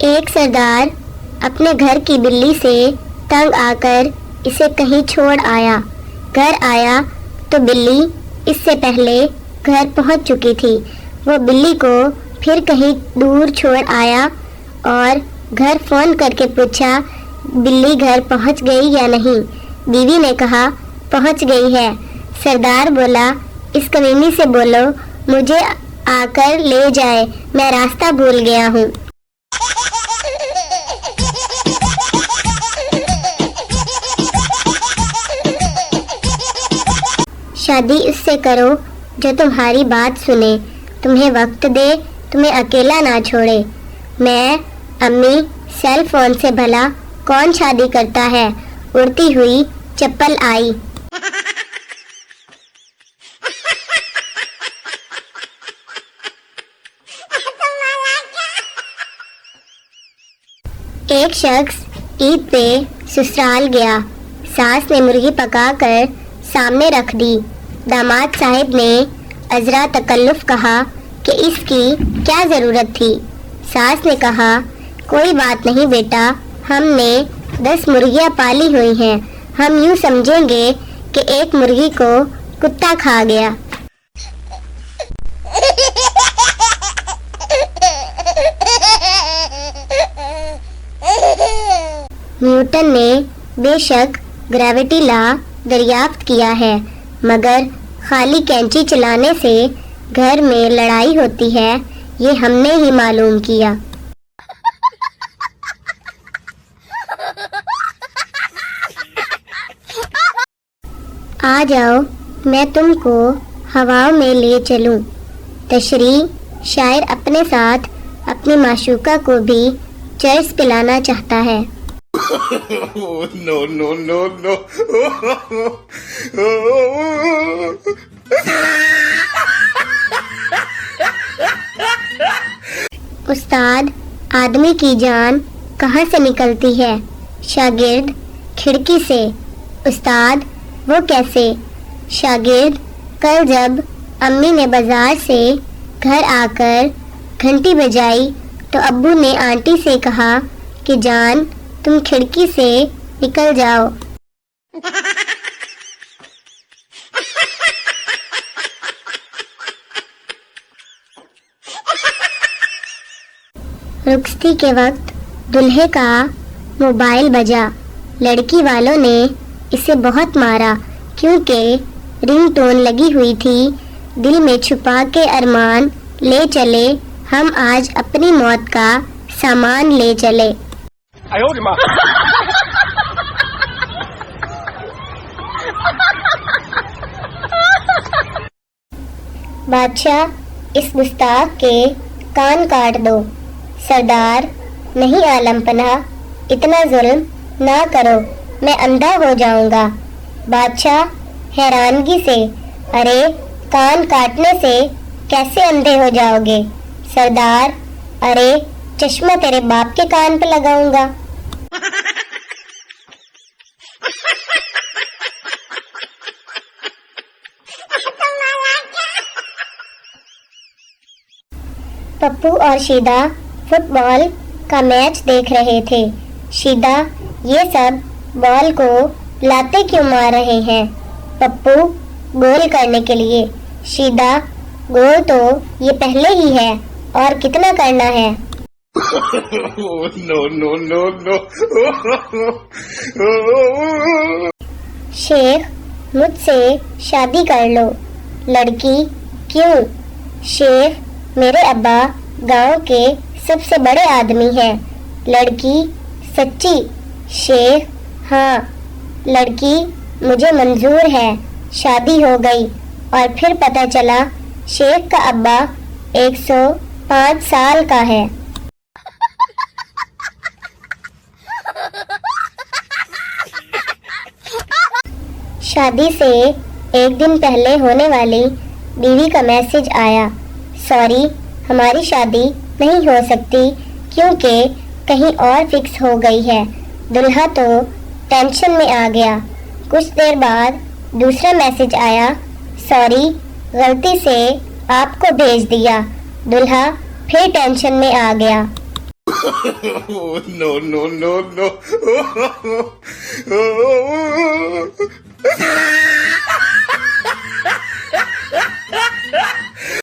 ایک سردار اپنے گھر کی بلی سے تنگ آ کر اسے کہیں چھوڑ آیا۔ گھر آیا تو بلی اس سے پہلے گھر پہنچ چکی تھی۔ وہ بلی کو پھر کہیں دور چھوڑ آیا اور گھر فون کر کے پوچھا بلی گھر پہنچ گئی یا نہیں۔ بیوی نے کہا پہنچ گئی ہے۔ سردار بولا اس کمینی سے بولو مجھے آ کر لے جائے، میں راستہ بھول گیا ہوں۔ شادی اس سے کرو جو تمہاری بات سنے، تمہیں وقت دے، تمہیں اکیلا نہ چھوڑے۔ میں امی سیل فون سے بھلا کون شادی کرتا ہے؟ اڑتی ہوئی چپل آئی۔ ایک شخص عید پہ سسرال گیا۔ ساس نے مرغی پکا کر سامنے رکھ دی۔ داماد صاحب نے عذرا تکلف کہا کہ اس کی کیا ضرورت تھی؟ ساس نے کہا کوئی بات نہیں بیٹا، ہم نے 10 مرغیاں پالی ہوئی ہیں، ہم یوں سمجھیں گے کہ ایک مرغی کو کتا کھا گیا۔ نیوٹن نے بے شک گریوٹی لا دریافت کیا ہے، مگر خالی کینچی چلانے سے گھر میں لڑائی ہوتی ہے یہ ہم نے ہی معلوم کیا۔ آ جاؤ میں تم کو ہواؤں میں لے چلوں۔ تشریح: شاعر اپنے ساتھ اپنی معشوقہ کو بھی چرس پلانا چاہتا ہے۔ No, no, no, no. استاد آدمی کی جان کہاں سے نکلتی ہے؟ شاگرد کھڑکی سے۔ استاد وہ کیسے؟ شاگرد کل جب امی نے بازار سے گھر آ کر گھنٹی بجائی تو ابو نے آنٹی سے کہا کہ جان تم کھڑکی سے نکل جاؤ۔ رخصتی کے وقت دلہے کا موبائل بجا۔ لڑکی والوں نے اسے بہت مارا کیونکہ رنگ ٹون لگی ہوئی تھی۔ دل میں چھپا کے ارمان لے چلے ہم آج اپنی موت کا سامان لے چلے۔ بادشاہ اس گستاخ کے کان کاٹ دو۔ سردار نہیں عالم پناہ اتنا ظلم نہ کرو، میں اندھا ہو جاؤں گا۔ بادشاہ حیرانگی سے ارے کان کاٹنے سے کیسے اندھے ہو جاؤ گے؟ سردار ارے چشمہ تیرے باپ کے کان پہ لگاؤں گا۔ پپو اور شیدا فٹ بال کا میچ دیکھ رہے تھے۔ شیدا یہ سب بال کو لاتے کیوں مار رہے ہیں؟ پپو گول کرنے کے لیے۔ شیدا گول تو یہ پہلے ہی ہے اور کتنا کرنا ہے؟ No, no, no, no. شیخ مجھ سے شادی کر لو۔ لڑکی کیوں؟ شیخ میرے ابا گاؤں کے سب سے بڑے آدمی ہیں۔ لڑکی سچی؟ شیخ ہاں۔ لڑکی مجھے منظور ہے۔ شادی ہو گئی اور پھر پتہ چلا شیخ کا ابا 105 سال کا ہے۔ شادی سے ایک دن پہلے ہونے والی بیوی کا میسج آیا، سوری ہماری شادی نہیں ہو سکتی کیونکہ کہیں اور فکس ہو گئی ہے۔ دلہا تو ٹینشن میں آ گیا۔ کچھ دیر بعد دوسرا میسج آیا، سوری غلطی سے آپ کو بھیج دیا۔ دلہا پھر ٹینشن میں آ گیا۔ Oh, no, no, no, no.